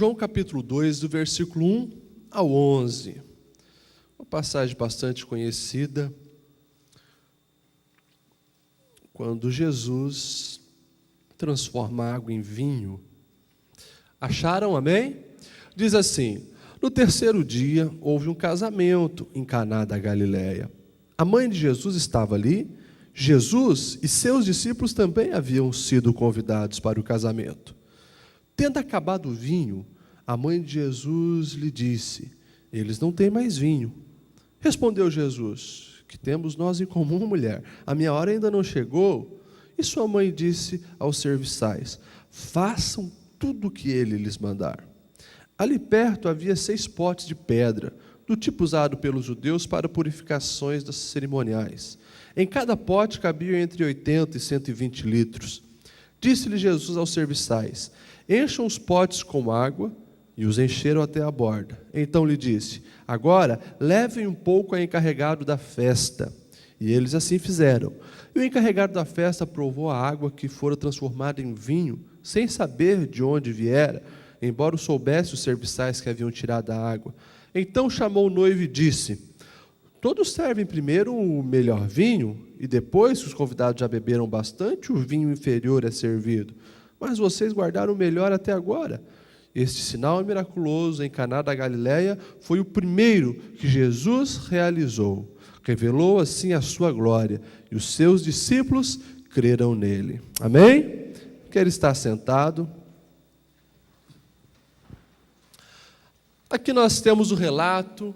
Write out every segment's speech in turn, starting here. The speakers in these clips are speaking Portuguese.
João capítulo 2, do versículo 1 ao 11. Uma passagem bastante conhecida, quando Jesus transforma a água em vinho. Acharam, amém? Diz assim: no terceiro dia houve um casamento em Caná da Galileia. A mãe de Jesus estava ali. Jesus e seus discípulos também haviam sido convidados para o casamento. Tendo acabado o vinho, a mãe de Jesus lhe disse: eles não têm mais vinho. Respondeu Jesus: que temos nós em comum, mulher? A minha hora ainda não chegou. E sua mãe disse aos serviçais: façam tudo o que ele lhes mandar. Ali perto havia 6 potes de pedra, do tipo usado pelos judeus para purificações das cerimoniais. Em cada pote cabiam entre 80 e 120 litros. Disse-lhe Jesus aos serviçais: encham os potes com água, e os encheram até a borda. Então lhe disse: agora levem um pouco ao encarregado da festa. E eles assim fizeram. E o encarregado da festa provou a água que fora transformada em vinho, sem saber de onde viera, embora soubesse os serviçais que haviam tirado a água. Então chamou o noivo e disse: todos servem primeiro o melhor vinho, e depois que os convidados já beberam bastante, o vinho inferior é servido. Mas vocês guardaram o melhor até agora. Este sinal miraculoso em Caná da Galileia foi o primeiro que Jesus realizou. Revelou assim a sua glória, e os seus discípulos creram nele. Amém? Quer estar sentado? Aqui nós temos o relato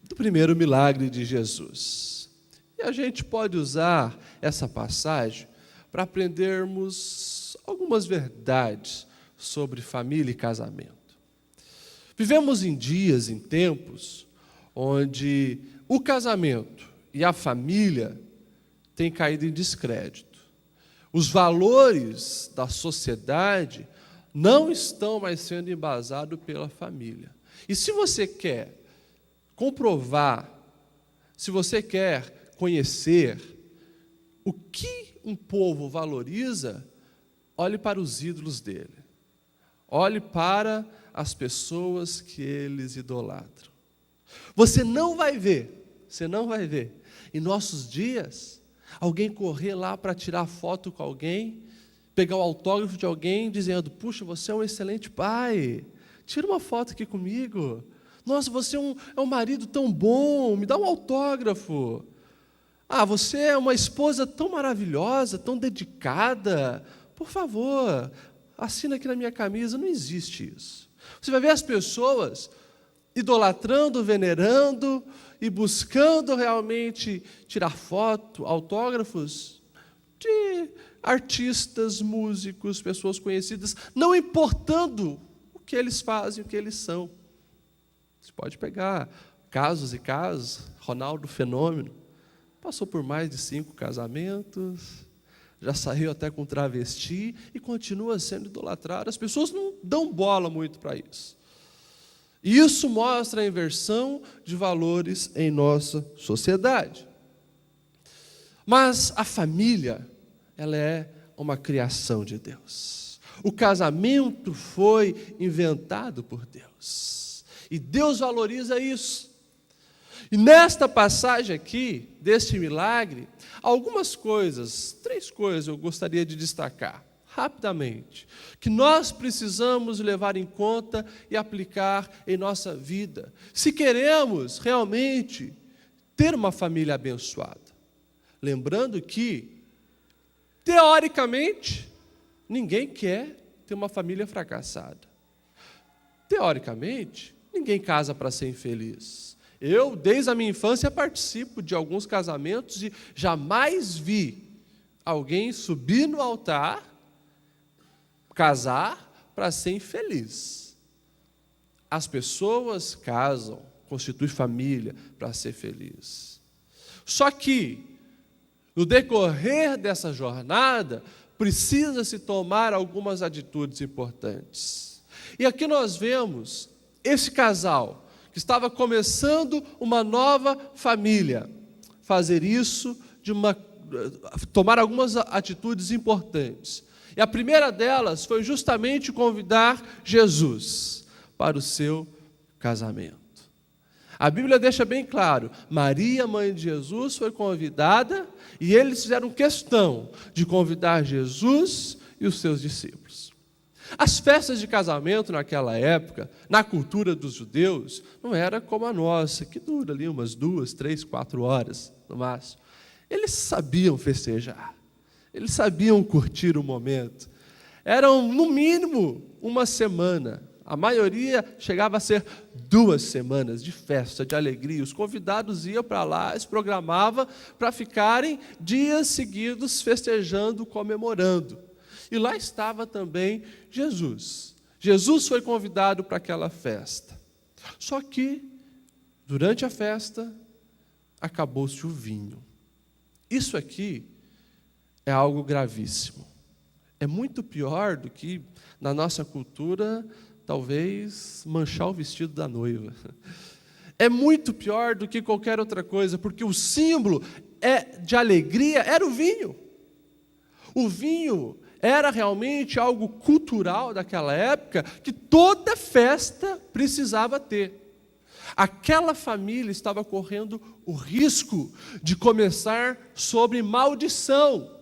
do primeiro milagre de Jesus. E a gente pode usar essa passagem para aprendermos algumas verdades sobre família e casamento. Vivemos em dias, em tempos, onde o casamento e a família têm caído em descrédito. Os valores da sociedade não estão mais sendo embasados pela família. E se você quer comprovar, se você quer conhecer o que um povo valoriza, olhe para os ídolos dele. Olhe para as pessoas que eles idolatram. Você não vai ver em nossos dias alguém correr lá para tirar foto com alguém, pegar o autógrafo de alguém dizendo: puxa, você é um excelente pai, tira uma foto aqui comigo. Nossa, você é um marido tão bom, me dá um autógrafo. Ah, você é uma esposa tão maravilhosa, tão dedicada, por favor, assina aqui na minha camisa. Não existe isso. Você vai ver as pessoas idolatrando, venerando e buscando realmente tirar foto, autógrafos de artistas, músicos, pessoas conhecidas, não importando o que eles fazem, o que eles são. Você pode pegar casos e casos. Ronaldo Fenômeno passou por mais de 5 casamentos, já saiu até com travesti e continua sendo idolatrado. As pessoas não dão bola muito para isso. E isso mostra a inversão de valores em nossa sociedade. Mas a família, ela é uma criação de Deus. O casamento foi inventado por Deus. E Deus valoriza isso. E nesta passagem aqui, deste milagre, algumas coisas, 3 coisas eu gostaria de destacar rapidamente, que nós precisamos levar em conta e aplicar em nossa vida, se queremos realmente ter uma família abençoada. Lembrando que, teoricamente, ninguém quer ter uma família fracassada. Teoricamente, ninguém casa para ser infeliz. Eu, desde a minha infância, participo de alguns casamentos e jamais vi alguém subir no altar, casar para ser infeliz. As pessoas casam, constituem família para ser feliz. Só que, no decorrer dessa jornada, precisa-se tomar algumas atitudes importantes. E aqui nós vemos esse casal que estava começando uma nova família, fazer isso tomar algumas atitudes importantes. E a primeira delas foi justamente convidar Jesus para o seu casamento. A Bíblia deixa bem claro, Maria, mãe de Jesus, foi convidada e eles fizeram questão de convidar Jesus e os seus discípulos. As festas de casamento naquela época, na cultura dos judeus, não era como a nossa, que dura ali umas 2, 3, 4 horas no máximo. Eles sabiam festejar, eles sabiam curtir o momento. Eram, no mínimo, uma semana. A maioria chegava a ser 2 semanas de festa, de alegria. Os convidados iam para lá, se programavam para ficarem dias seguidos festejando, comemorando. E lá estava também Jesus. Jesus foi convidado para aquela festa. Só que, durante a festa, acabou-se o vinho. Isso aqui é algo gravíssimo. É muito pior do que, na nossa cultura, talvez manchar o vestido da noiva. É muito pior do que qualquer outra coisa, porque o símbolo de alegria era o vinho. O vinho era realmente algo cultural daquela época que toda festa precisava ter. Aquela família estava correndo o risco de começar sobre maldição,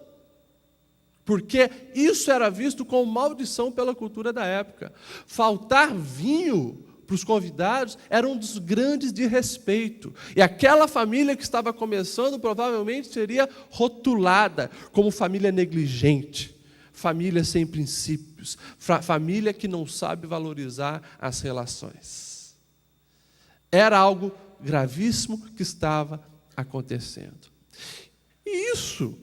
porque isso era visto como maldição pela cultura da época. Faltar vinho para os convidados era um dos grandes desrespeito. E aquela família que estava começando provavelmente seria rotulada como família negligente, família sem princípios, família que não sabe valorizar as relações. Era algo gravíssimo que estava acontecendo. E isso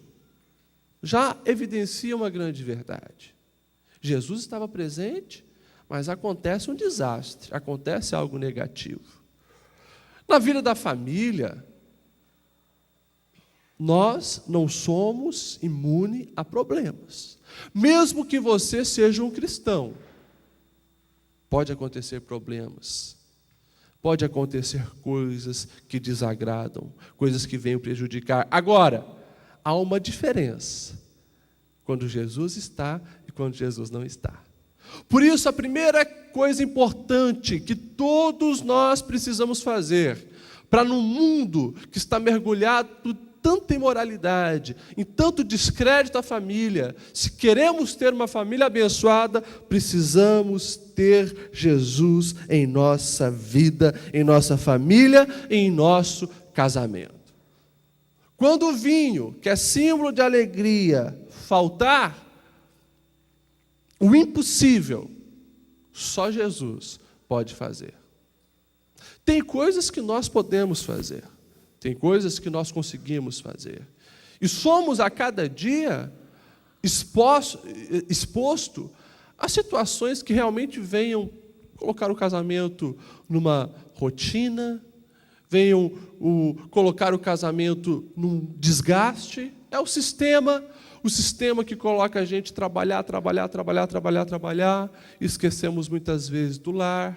já evidencia uma grande verdade. Jesus estava presente, mas acontece um desastre, acontece algo negativo. Na vida da família, nós não somos imunes a problemas. Mesmo que você seja um cristão, pode acontecer problemas. Pode acontecer coisas que desagradam, coisas que venham prejudicar. Agora, há uma diferença quando Jesus está e quando Jesus não está. Por isso, a primeira coisa importante que todos nós precisamos fazer, para num mundo que está mergulhado em tanta imoralidade, em tanto descrédito à família, se queremos ter uma família abençoada, precisamos ter Jesus em nossa vida, em nossa família e em nosso casamento. Quando o vinho, que é símbolo de alegria, faltar, o impossível, só Jesus pode fazer. Tem coisas que nós podemos fazer, tem coisas que nós conseguimos fazer. E somos a cada dia exposto a situações que realmente venham colocar o casamento numa rotina, venham colocar o casamento num desgaste. É o sistema que coloca a gente trabalhar, e esquecemos muitas vezes do lar.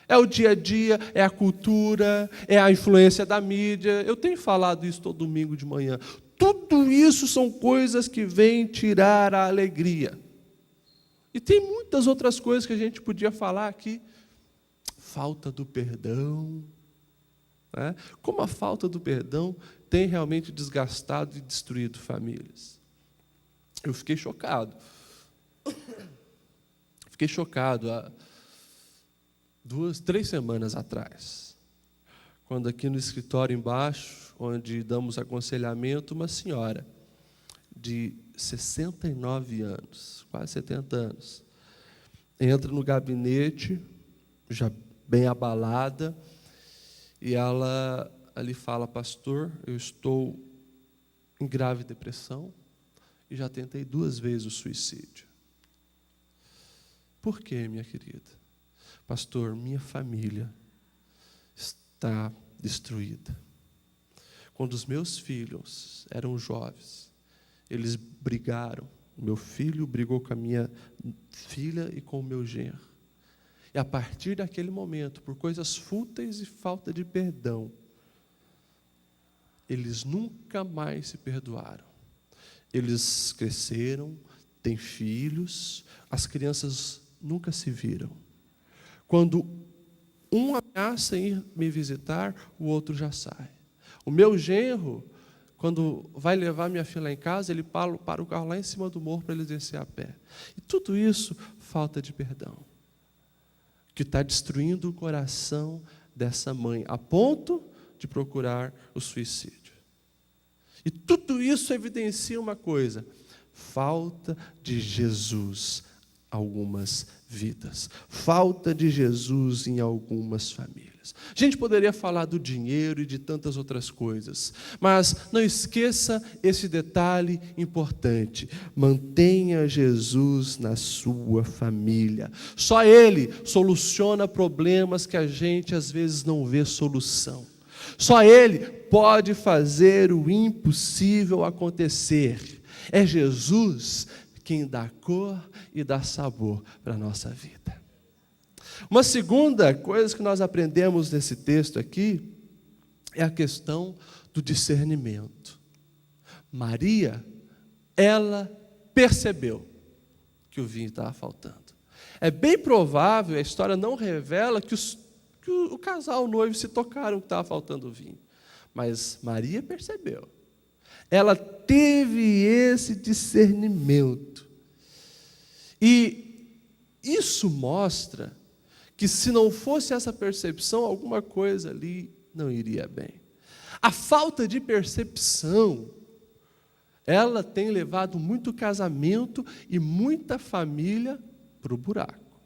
É o dia a dia, é a cultura, é a influência da mídia. Eu tenho falado isso todo domingo de manhã. Tudo isso são coisas que vêm tirar a alegria. E tem muitas outras coisas que a gente podia falar aqui. Falta do perdão. Né? Como a falta do perdão tem realmente desgastado e destruído famílias. Eu fiquei chocado. Fiquei chocado há 2, 3 semanas atrás, quando aqui no escritório embaixo, onde damos aconselhamento, uma senhora de 69 anos, quase 70 anos, entra no gabinete, já bem abalada, e ela ali fala: pastor, eu estou em grave depressão e já tentei 2 vezes o suicídio. Por quê, minha querida? Pastor, minha família está destruída. Quando os meus filhos eram jovens, eles brigaram. O meu filho brigou com a minha filha e com o meu genro. E a partir daquele momento, por coisas fúteis e falta de perdão, eles nunca mais se perdoaram. Eles cresceram, têm filhos, as crianças nunca se viram. Quando um ameaça ir me visitar, o outro já sai. O meu genro, quando vai levar minha filha lá em casa, ele para o carro lá em cima do morro para ele descer a pé. E tudo isso, falta de perdão, que está destruindo o coração dessa mãe, a ponto de procurar o suicídio. E tudo isso evidencia uma coisa: falta de Jesus em algumas vidas, falta de Jesus em algumas famílias. A gente poderia falar do dinheiro e de tantas outras coisas, mas não esqueça esse detalhe importante: mantenha Jesus na sua família. Só Ele soluciona problemas que a gente às vezes não vê solução. Só Ele pode fazer o impossível acontecer. É Jesus quem dá cor e dá sabor para a nossa vida. Uma segunda coisa que nós aprendemos nesse texto aqui é a questão do discernimento. Maria, ela percebeu que o vinho estava faltando. É bem provável, a história não revela que o casal, o noivo, se tocaram que estava faltando vinho. Mas Maria percebeu. Ela teve esse discernimento. E isso mostra que, se não fosse essa percepção, alguma coisa ali não iria bem. A falta de percepção, ela tem levado muito casamento e muita família para o buraco.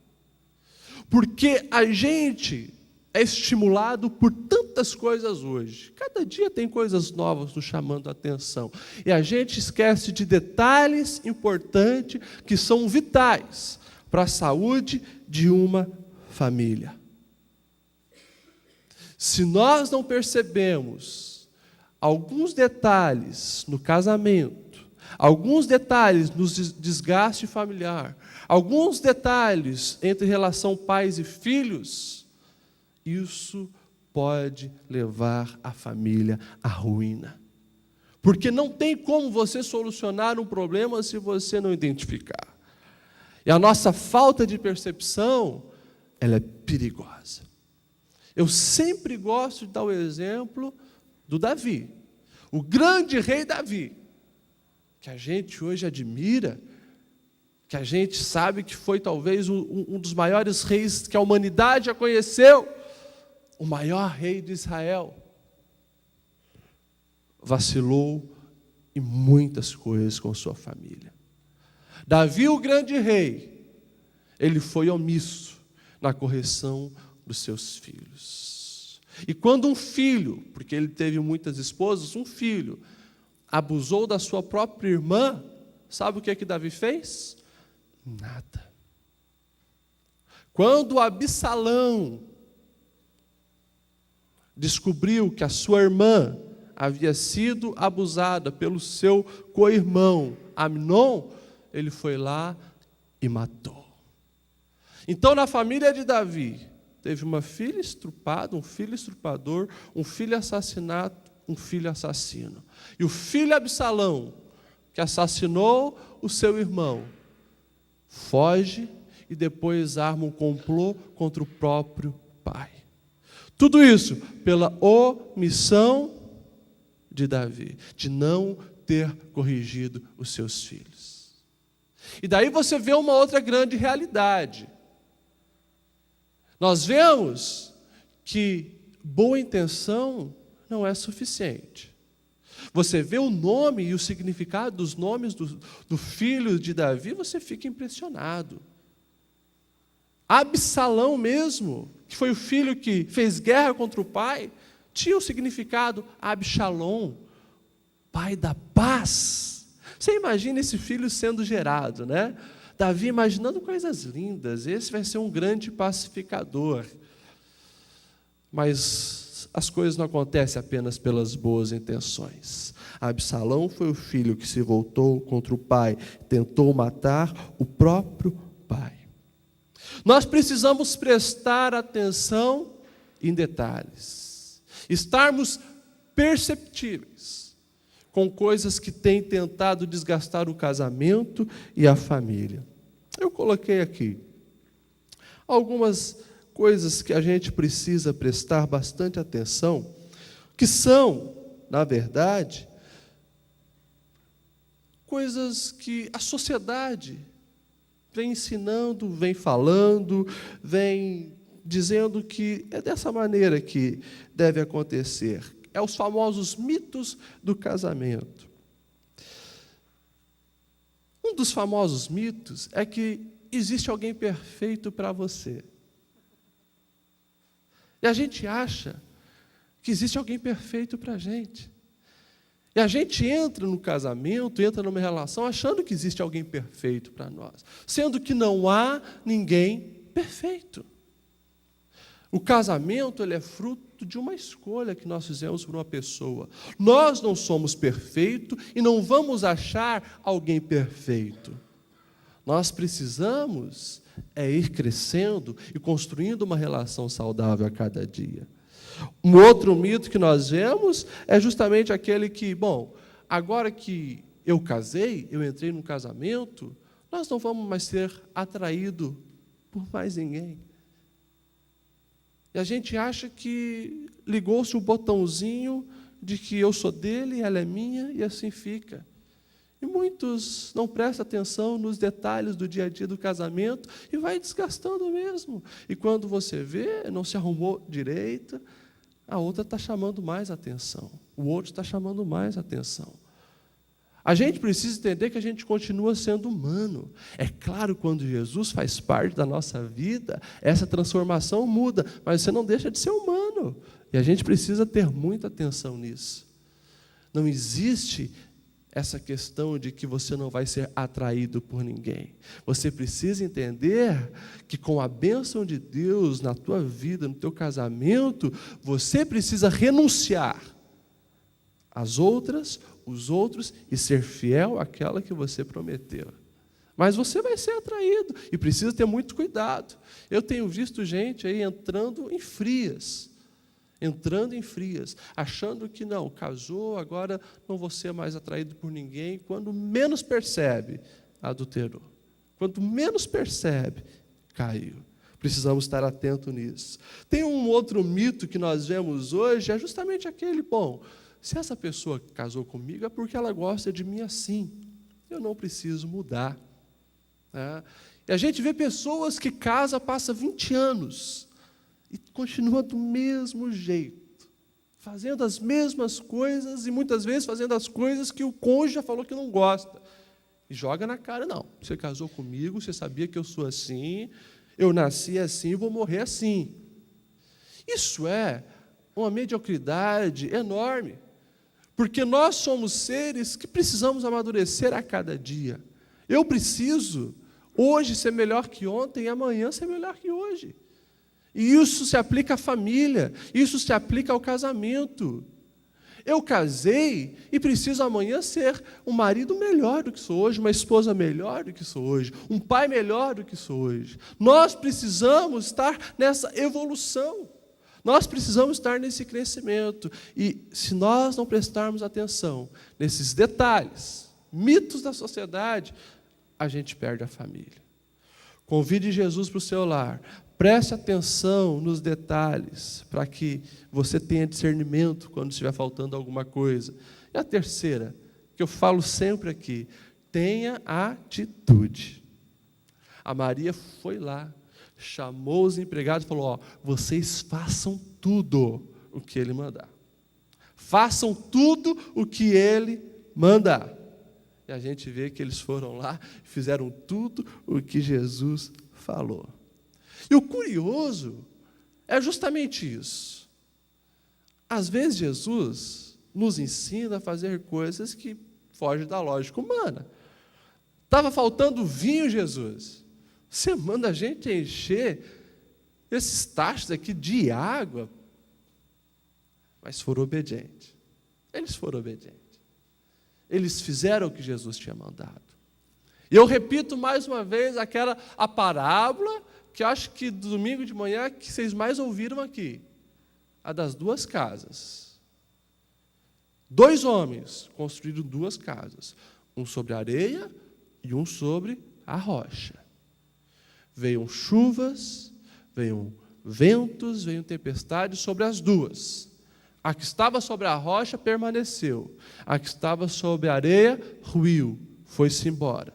Porque a gente é estimulado por tantas coisas hoje. Cada dia tem coisas novas nos chamando a atenção. E a gente esquece de detalhes importantes que são vitais para a saúde de uma família. Se nós não percebemos alguns detalhes no casamento, alguns detalhes no desgaste familiar, alguns detalhes entre relação pais e filhos, isso pode levar a família à ruína. Porque não tem como você solucionar um problema se você não identificar. E a nossa falta de percepção, ela é perigosa. Eu sempre gosto de dar o exemplo do Davi, o grande rei Davi, que a gente hoje admira, que a gente sabe que foi talvez um dos maiores reis que a humanidade já conheceu, o maior rei de Israel. Vacilou em muitas coisas com sua família. Davi, o grande rei, ele foi omisso na correção dos seus filhos. E quando um filho, porque ele teve muitas esposas, um filho abusou da sua própria irmã, sabe o que Davi fez? Nada. Quando Absalão descobriu que a sua irmã havia sido abusada pelo seu co-irmão Amnon, ele foi lá e matou. Então, na família de Davi, teve uma filha estrupada, um filho estrupador, um filho assassinado, um filho assassino. E o filho Absalão, que assassinou o seu irmão, foge e depois arma um complô contra o próprio pai. Tudo isso pela omissão de Davi, de não ter corrigido os seus filhos. E daí você vê uma outra grande realidade. Nós vemos que boa intenção não é suficiente. Você vê o nome e o significado dos nomes do filho de Davi, você fica impressionado. Absalão mesmo, que foi o filho que fez guerra contra o pai, tinha o significado Absalom, pai da paz. Você imagina esse filho sendo gerado, né? Davi imaginando coisas lindas, esse vai ser um grande pacificador. Mas as coisas não acontecem apenas pelas boas intenções. Absalão foi o filho que se voltou contra o pai, tentou matar o próprio pai. Nós precisamos prestar atenção em detalhes, estarmos perceptíveis com coisas que têm tentado desgastar o casamento e a família. Eu coloquei aqui algumas coisas que a gente precisa prestar bastante atenção, que são, na verdade, coisas que a sociedade vem ensinando, vem falando, vem dizendo que é dessa maneira que deve acontecer. É os famosos mitos do casamento. Um dos famosos mitos é que existe alguém perfeito para você. E a gente acha que existe alguém perfeito para a gente. E a gente entra no casamento, entra numa relação achando que existe alguém perfeito para nós, sendo que não há ninguém perfeito. O casamento ele é fruto de uma escolha que nós fizemos por uma pessoa. Nós não somos perfeitos e não vamos achar alguém perfeito. Nós precisamos ir crescendo e construindo uma relação saudável a cada dia. Um outro mito que nós vemos é justamente aquele que, agora que eu casei, eu entrei num casamento, nós não vamos mais ser atraídos por mais ninguém. E a gente acha que ligou-se o botãozinho de que eu sou dele, ela é minha, e assim fica. E muitos não prestam atenção nos detalhes do dia a dia do casamento e vai desgastando mesmo. E quando você vê, não se arrumou direito, a outra está chamando mais atenção, o outro está chamando mais atenção. A gente precisa entender que a gente continua sendo humano. É claro, quando Jesus faz parte da nossa vida, essa transformação muda, mas você não deixa de ser humano. E a gente precisa ter muita atenção nisso. Não existe essa questão de que você não vai ser atraído por ninguém. Você precisa entender que com a bênção de Deus na tua vida, no teu casamento, você precisa renunciar às outras, os outros e ser fiel àquela que você prometeu. Mas você vai ser atraído e precisa ter muito cuidado. Eu tenho visto gente aí entrando em frias, achando que não, casou, agora não vou ser mais atraído por ninguém. Quando menos percebe, adulterou. Quando menos percebe, caiu. Precisamos estar atentos nisso. Tem um outro mito que nós vemos hoje, é justamente aquele, se essa pessoa casou comigo é porque ela gosta de mim assim, eu não preciso mudar. E a gente vê pessoas que casam, passa 20 anos, e continua do mesmo jeito, fazendo as mesmas coisas e muitas vezes fazendo as coisas que o cônjuge já falou que não gosta. E joga na cara, não, você casou comigo, você sabia que eu sou assim, eu nasci assim, vou morrer assim. Isso é uma mediocridade enorme, porque nós somos seres que precisamos amadurecer a cada dia. Eu preciso hoje ser melhor que ontem e amanhã ser melhor que hoje. E isso se aplica à família, isso se aplica ao casamento. Eu casei e preciso amanhã ser um marido melhor do que sou hoje, uma esposa melhor do que sou hoje, um pai melhor do que sou hoje. Nós precisamos estar nessa evolução, nós precisamos estar nesse crescimento. E se nós não prestarmos atenção nesses detalhes, mitos da sociedade, a gente perde a família. Convide Jesus para o seu lar. Preste atenção nos detalhes, para que você tenha discernimento quando estiver faltando alguma coisa. E a terceira, que eu falo sempre aqui, tenha atitude. A Maria foi lá, chamou os empregados e falou, vocês façam tudo o que ele mandar. Façam tudo o que ele mandar. E a gente vê que eles foram lá e fizeram tudo o que Jesus falou. E o curioso é justamente isso. Às vezes Jesus nos ensina a fazer coisas que fogem da lógica humana. Estava faltando vinho, Jesus. Você manda a gente encher esses tachos aqui de água. Mas foram obedientes. Eles foram obedientes. Eles fizeram o que Jesus tinha mandado. E eu repito mais uma vez a parábola que eu acho que domingo de manhã que vocês mais ouviram aqui, a das duas casas. 2 homens construíram 2 casas, um sobre a areia e um sobre a rocha. Veio chuvas, veio ventos, veio tempestade sobre as 2. A que estava sobre a rocha permaneceu, a que estava sobre a areia ruiu, foi-se embora.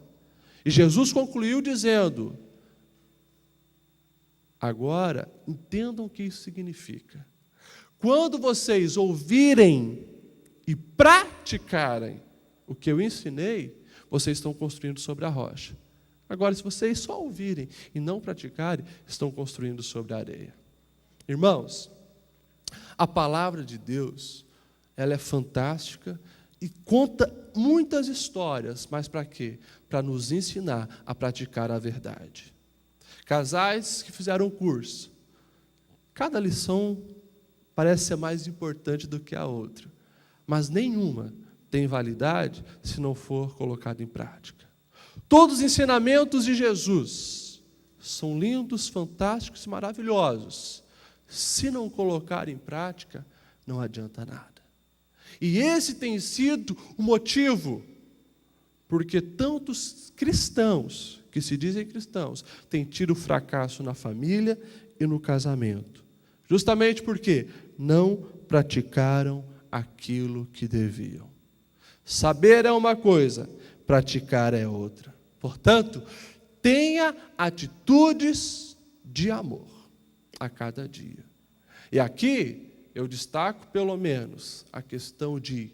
E Jesus concluiu dizendo: agora entendam o que isso significa. Quando vocês ouvirem e praticarem o que eu ensinei, vocês estão construindo sobre a rocha. Agora, se vocês só ouvirem e não praticarem, estão construindo sobre a areia. Irmãos, a palavra de Deus, ela é fantástica e conta muitas histórias, mas para quê? Para nos ensinar a praticar a verdade. Casais que fizeram um curso, cada lição parece ser mais importante do que a outra, mas nenhuma tem validade se não for colocada em prática. Todos os ensinamentos de Jesus são lindos, fantásticos e maravilhosos. Se não colocar em prática, não adianta nada. E esse tem sido o motivo porque tantos cristãos, que se dizem cristãos, têm tido fracasso na família e no casamento. Justamente porque não praticaram aquilo que deviam. Saber é uma coisa, praticar é outra. Portanto, tenha atitudes de amor a cada dia. E aqui eu destaco pelo menos a questão de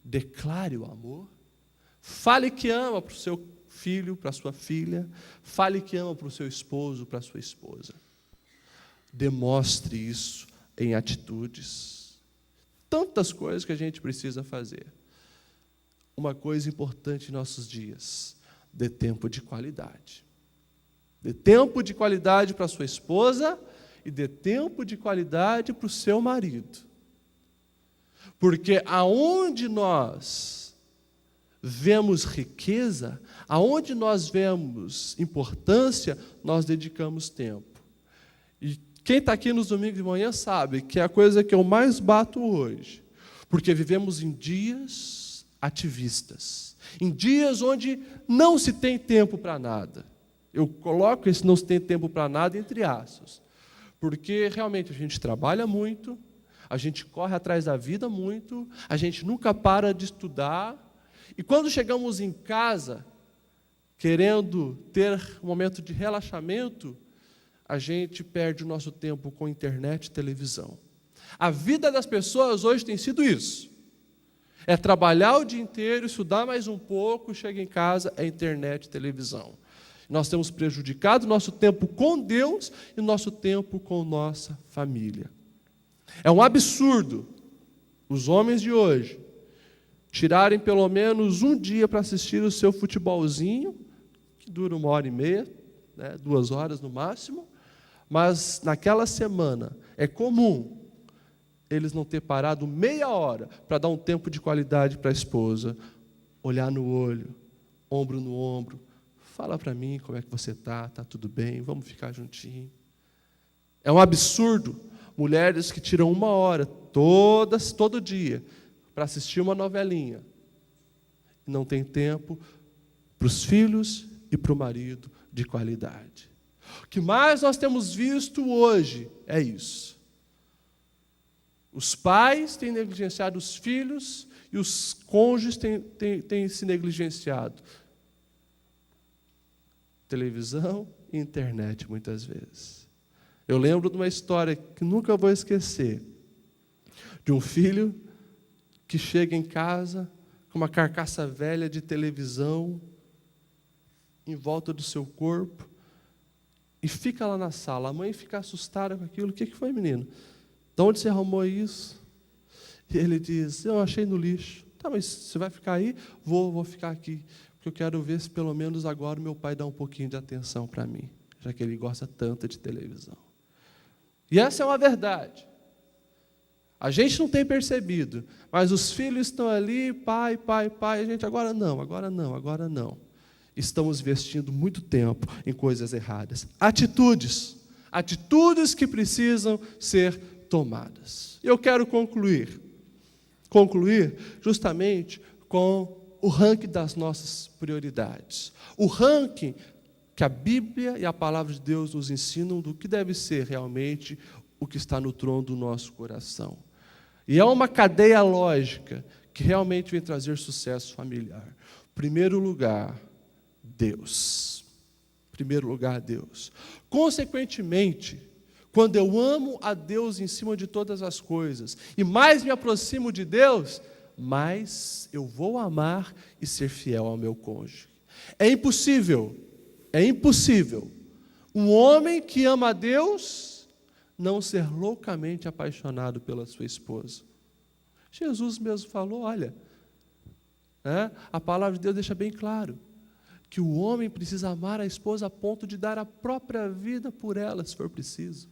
declare o amor, fale que ama para o seu filho, para a sua filha, fale que ama para o seu esposo, para a sua esposa. Demonstre isso em atitudes. Tantas coisas que a gente precisa fazer. Uma coisa importante em nossos dias: dê tempo de qualidade. Dê tempo de qualidade para a sua esposa e dê tempo de qualidade para o seu marido. Porque aonde nós vemos riqueza, aonde nós vemos importância, nós dedicamos tempo. E quem está aqui nos domingos de manhã sabe que é a coisa que eu mais bato hoje. Porque vivemos em dias ativistas, em dias onde não se tem tempo para nada. Eu coloco esse não se tem tempo para nada entre aspas, porque realmente a gente trabalha muito, a gente corre atrás da vida muito, a gente nunca para de estudar, e quando chegamos em casa, querendo ter um momento de relaxamento, a gente perde o nosso tempo com internet e televisão. A vida das pessoas hoje tem sido isso. É trabalhar o dia inteiro, estudar mais um pouco, chega em casa, é internet e televisão. Nós temos prejudicado o nosso tempo com Deus e o nosso tempo com nossa família. É um absurdo os homens de hoje tirarem pelo menos um dia para assistir o seu futebolzinho, que dura 1h30, 2 horas no máximo, mas naquela semana é comum eles não ter parado meia hora para dar um tempo de qualidade para a esposa, olhar no olho, ombro no ombro, fala para mim como é que você está tudo bem, vamos ficar juntinho. É um absurdo mulheres que tiram 1 hora todo dia para assistir uma novelinha e não tem tempo para os filhos e para o marido de qualidade. O que mais nós temos visto hoje é isso. Os pais têm negligenciado os filhos e os cônjuges têm se negligenciado. Televisão e internet, muitas vezes. Eu lembro de uma história que nunca vou esquecer, de um filho que chega em casa com uma carcaça velha de televisão em volta do seu corpo e fica lá na sala. A mãe fica assustada com aquilo. O que foi, menino? De onde você arrumou isso? E ele diz, eu achei no lixo. Tá, mas você vai ficar aí? Vou ficar aqui, porque eu quero ver se pelo menos agora o meu pai dá um pouquinho de atenção para mim, já que ele gosta tanto de televisão. E essa é uma verdade. A gente não tem percebido, mas os filhos estão ali, pai, a gente agora não. Estamos investindo muito tempo em coisas erradas. Atitudes que precisam ser tomadas. Eu quero concluir concluir justamente com o ranking das nossas prioridades. O ranking que a Bíblia e a Palavra de Deus nos ensinam do que deve ser realmente o que está no trono do nosso coração. E é uma cadeia lógica que realmente vem trazer sucesso familiar. Primeiro lugar, Deus. Primeiro lugar, Deus. Consequentemente, quando eu amo a Deus em cima de todas as coisas, e mais me aproximo de Deus, mais eu vou amar e ser fiel ao meu cônjuge. É impossível um homem que ama a Deus não ser loucamente apaixonado pela sua esposa. Jesus mesmo falou, olha, a palavra de Deus deixa bem claro, que o homem precisa amar a esposa a ponto de dar a própria vida por ela, se for preciso.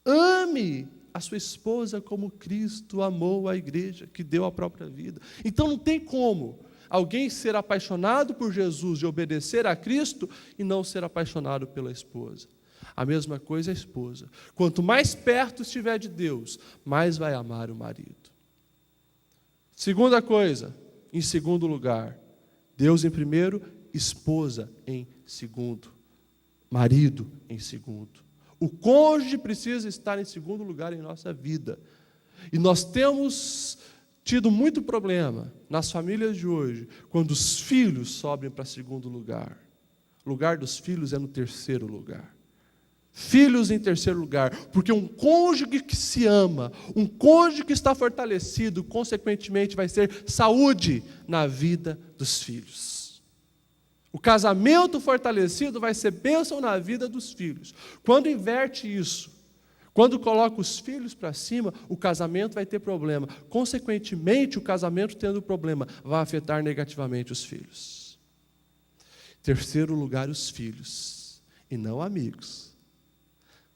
Ame a sua esposa como Cristo amou a igreja, que deu a própria vida. Então não tem como alguém ser apaixonado por Jesus e obedecer a Cristo e não ser apaixonado pela esposa. A mesma coisa a esposa. Quanto mais perto estiver de Deus, mais vai amar o marido. Segunda coisa, em segundo lugar, Deus em primeiro, esposa em segundo, marido em segundo. O cônjuge precisa estar em segundo lugar em nossa vida. E nós temos tido muito problema nas famílias de hoje, quando os filhos sobem para segundo lugar. O lugar dos filhos é no terceiro lugar. Filhos em terceiro lugar, porque um cônjuge que se ama, um cônjuge que está fortalecido, consequentemente vai ser saúde na vida dos filhos. O casamento fortalecido vai ser bênção na vida dos filhos. Quando inverte isso, quando coloca os filhos para cima, o casamento vai ter problema. Consequentemente, o casamento tendo problema, vai afetar negativamente os filhos. Terceiro lugar, os filhos, e não amigos.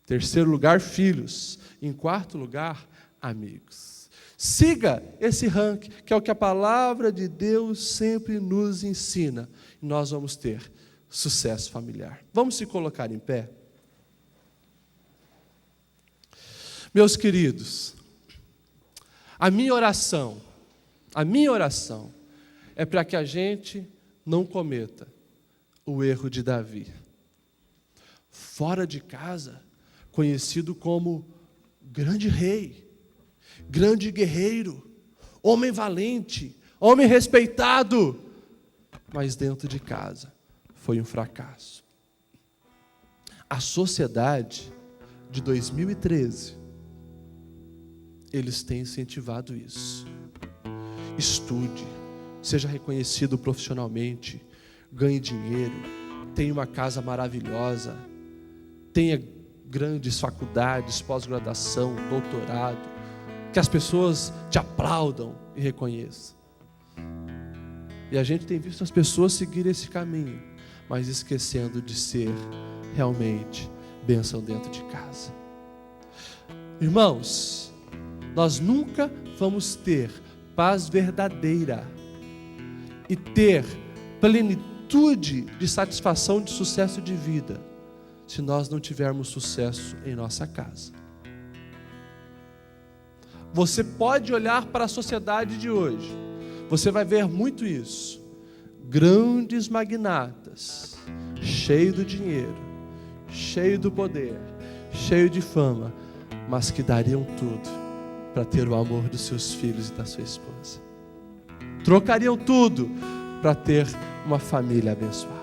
Terceiro lugar, filhos. Em quarto lugar, amigos. Siga esse ranking, que é o que a palavra de Deus sempre nos ensina. E nós vamos ter sucesso familiar. Vamos se colocar em pé? Meus queridos, a minha oração é para que a gente não cometa o erro de Davi. Fora de casa, conhecido como grande rei, grande guerreiro, homem valente, homem respeitado, mas dentro de casa foi um fracasso. A sociedade de 2013, eles têm incentivado isso. Estude, seja reconhecido profissionalmente, ganhe dinheiro, tenha uma casa maravilhosa, tenha grandes faculdades, pós-graduação, doutorado, que as pessoas te aplaudam e reconheçam. E a gente tem visto as pessoas seguirem esse caminho, mas esquecendo de ser realmente bênção dentro de casa. Irmãos, nós nunca vamos ter paz verdadeira e ter plenitude de satisfação, de sucesso de vida, se nós não tivermos sucesso em nossa casa. Você pode olhar para a sociedade de hoje, você vai ver muito isso. Grandes magnatas, cheio do dinheiro, cheio do poder, cheio de fama, mas que dariam tudo para ter o amor dos seus filhos e da sua esposa. Trocariam tudo para ter uma família abençoada.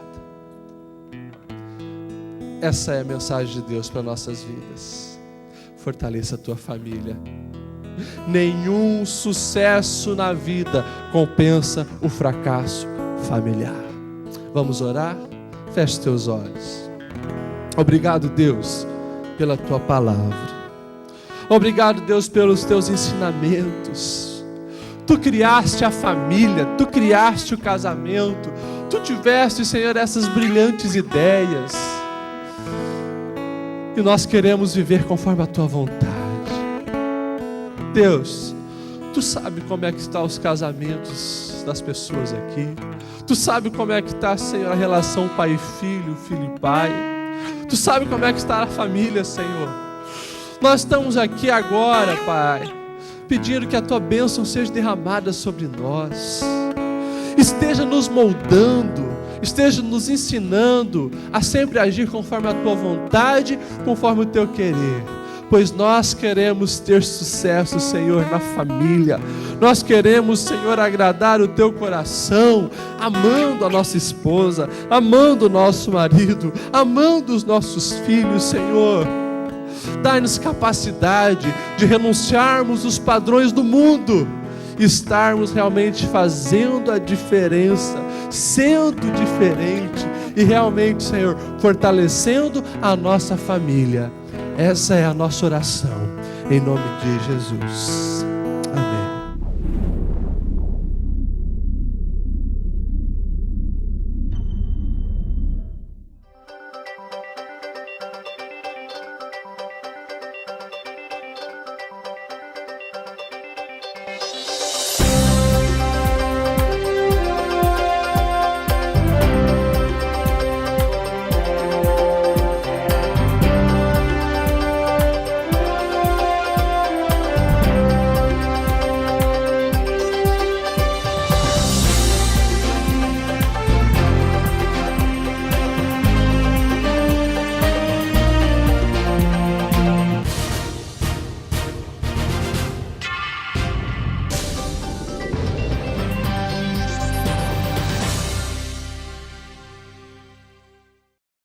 Essa é a mensagem de Deus para nossas vidas. Fortaleça a tua família. Nenhum sucesso na vida compensa o fracasso familiar. Vamos orar? Feche teus olhos. Obrigado, Deus, pela tua palavra. Obrigado, Deus, pelos teus ensinamentos. Tu criaste a família, tu criaste o casamento, tu tiveste, Senhor, essas brilhantes ideias. E nós queremos viver conforme a tua vontade. Deus, tu sabe como é que estão os casamentos das pessoas aqui. Tu sabe como é que está, Senhor, a relação pai e filho, filho e pai. Tu sabe como é que está a família, Senhor. Nós estamos aqui agora, Pai, pedindo que a Tua bênção seja derramada sobre nós. Esteja nos moldando, esteja nos ensinando a sempre agir conforme a Tua vontade, conforme o Teu querer. Pois nós queremos ter sucesso, Senhor, na família. Nós queremos, Senhor, agradar o Teu coração, amando a nossa esposa, amando o nosso marido, amando os nossos filhos, Senhor. Dai-nos capacidade de renunciarmos os padrões do mundo, estarmos realmente fazendo a diferença, sendo diferente e realmente, Senhor, fortalecendo a nossa família. Essa é a nossa oração, em nome de Jesus.